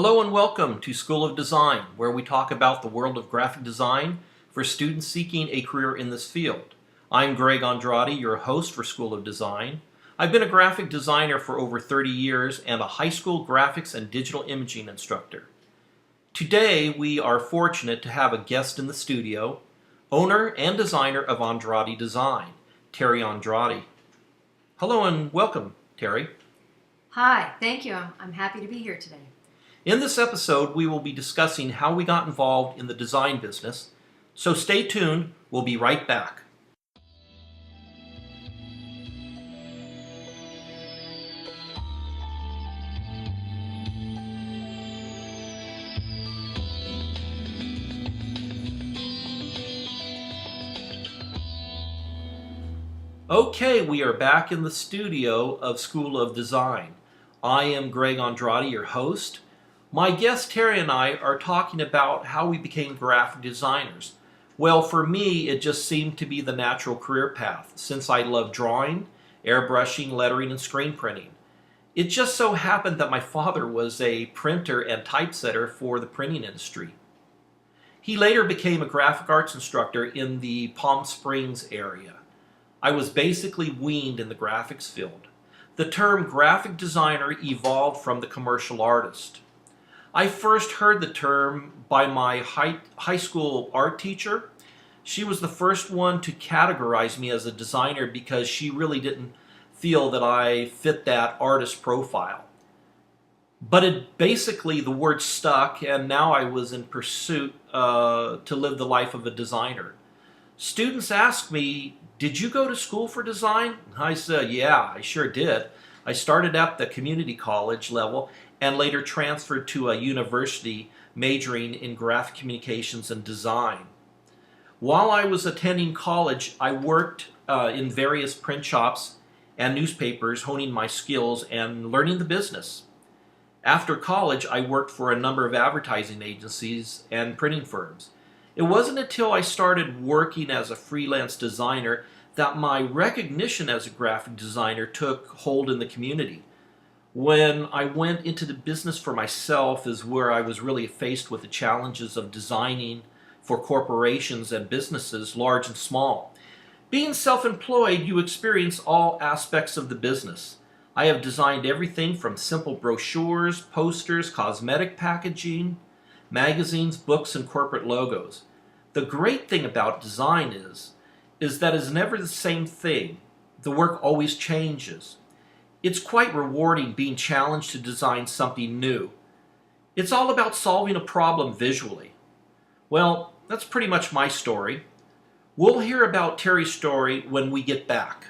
Hello and welcome to School of Design, where we talk about the world of graphic design for students seeking a career in this field. I'm Greg Andrade, your host for School of Design. I've been a graphic designer for over 30 years and a high school graphics and digital imaging instructor. Today, we are fortunate to have a guest in the studio, owner and designer of Andrade Design, Terry Andrade. Hello and welcome, Terry. Hi, thank you. I'm happy to be here today. In this episode, we will be discussing how we got involved in the design business, so stay tuned, we'll be right back. Okay, we are back in the studio of School of Design. I am Greg Andrade, your host. My guest Terry and I are talking about how we became graphic designers. Well, for me, it just seemed to be the natural career path, since I love drawing, airbrushing, lettering, and screen printing. It just so happened that my father was a printer and typesetter for the printing industry. He later became a graphic arts instructor in the Palm Springs area. I was basically weaned in the graphics field. The term graphic designer evolved from the commercial artist. I first heard the term by my high school art teacher. She was the first one to categorize me as a designer because she really didn't feel that I fit that artist profile. But basically the word stuck, and now I was in pursuit to live the life of a designer. Students ask me, "Did you go to school for design?" I said, "Yeah, I sure did. I started at the community college level and later transferred to a university majoring in graphic communications and design. While I was attending college, I worked in various print shops and newspapers, honing my skills and learning the business. After college, I worked for a number of advertising agencies and printing firms. It wasn't until I started working as a freelance designer that my recognition as a graphic designer took hold in the community. When I went into the business for myself is where I was really faced with the challenges of designing for corporations and businesses, large and small. Being self-employed, you experience all aspects of the business. I have designed everything from simple brochures, posters, cosmetic packaging, magazines, books, and corporate logos. The great thing about design is that it's never the same thing. The work always changes. It's quite rewarding being challenged to design something new. It's all about solving a problem visually. Well, that's pretty much my story. We'll hear about Terry's story when we get back.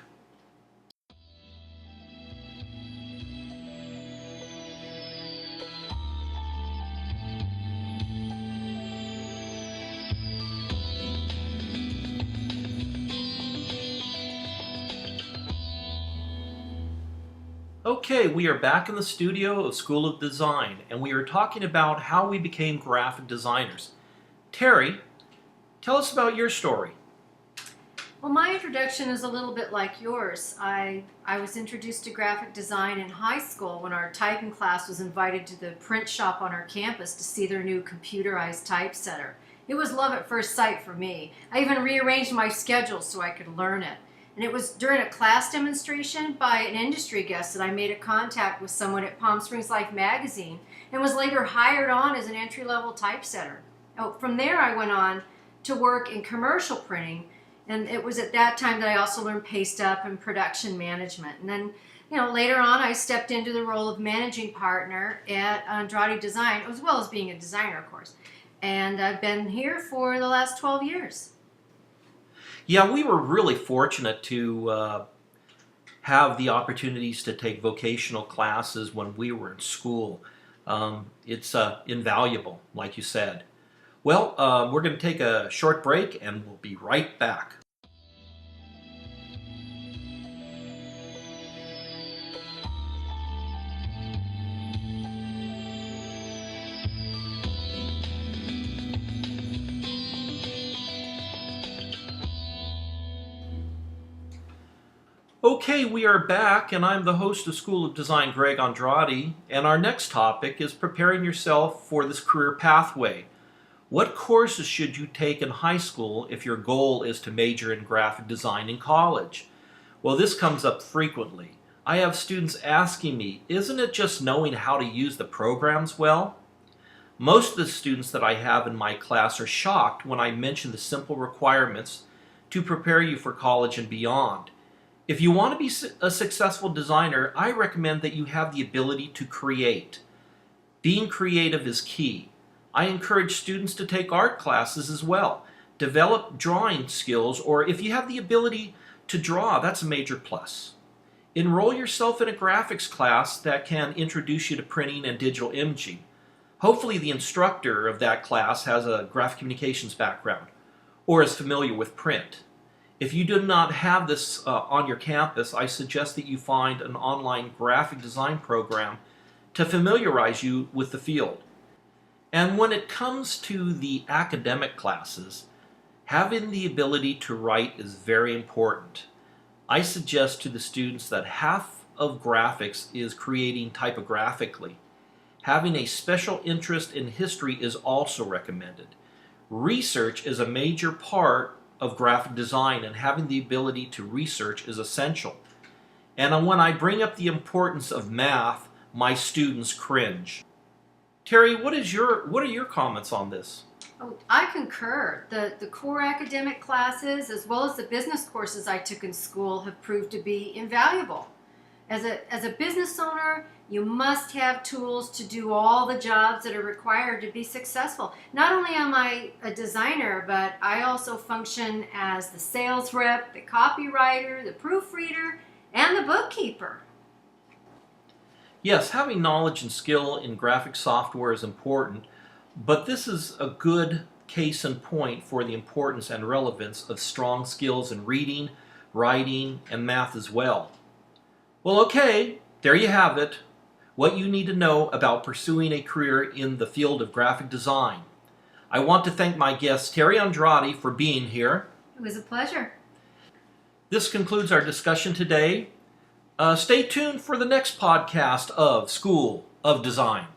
Okay, we are back in the studio of School of Design, and we are talking about how we became graphic designers. Terry, tell us about your story. Well, my introduction is a little bit like yours. I was introduced to graphic design in high school when our typing class was invited to the print shop on our campus to see their new computerized typesetter. It was love at first sight for me. I even rearranged my schedule so I could learn it. And it was during a class demonstration by an industry guest that I made a contact with someone at Palm Springs Life magazine and was later hired on as an entry-level typesetter. From there I went on to work in commercial printing, and it was at that time that I also learned paste up and production management. And then, later on I stepped into the role of managing partner at Andrade Design, as well as being a designer, of course. And I've been here for the last 12 years. Yeah, we were really fortunate to have the opportunities to take vocational classes when we were in school. It's invaluable, like you said. Well, we're going to take a short break and we'll be right back. Okay, we are back, and I'm the host of School of Design, Greg Andrade, and our next topic is preparing yourself for this career pathway. What courses should you take in high school if your goal is to major in graphic design in college? Well, this comes up frequently. I have students asking me, isn't it just knowing how to use the programs well? Most of the students that I have in my class are shocked when I mention the simple requirements to prepare you for college and beyond. If you want to be a successful designer, I recommend that you have the ability to create. Being creative is key. I encourage students to take art classes as well. Develop drawing skills, or if you have the ability to draw, that's a major plus. Enroll yourself in a graphics class that can introduce you to printing and digital imaging. Hopefully the instructor of that class has a graphic communications background or is familiar with print. If you do not have this on your campus, I suggest that you find an online graphic design program to familiarize you with the field. And when it comes to the academic classes, having the ability to write is very important. I suggest to the students that half of graphics is creating typographically. Having a special interest in history is also recommended. Research is a major part of graphic design, and having the ability to research is essential. And when I bring up the importance of math, my students cringe. Terry, what are your comments on this? Oh, I concur. The core academic classes, as well as the business courses I took in school, have proved to be invaluable. As a business owner, you must have tools to do all the jobs that are required to be successful. Not only am I a designer, but I also function as the sales rep, the copywriter, the proofreader, and the bookkeeper. Yes, having knowledge and skill in graphic software is important, but this is a good case in point for the importance and relevance of strong skills in reading, writing, and math as well. Well, okay, there you have it. What you need to know about pursuing a career in the field of graphic design. I want to thank my guest, Terry Andrade, for being here. It was a pleasure. This concludes our discussion today. Stay tuned for the next podcast of School of Design.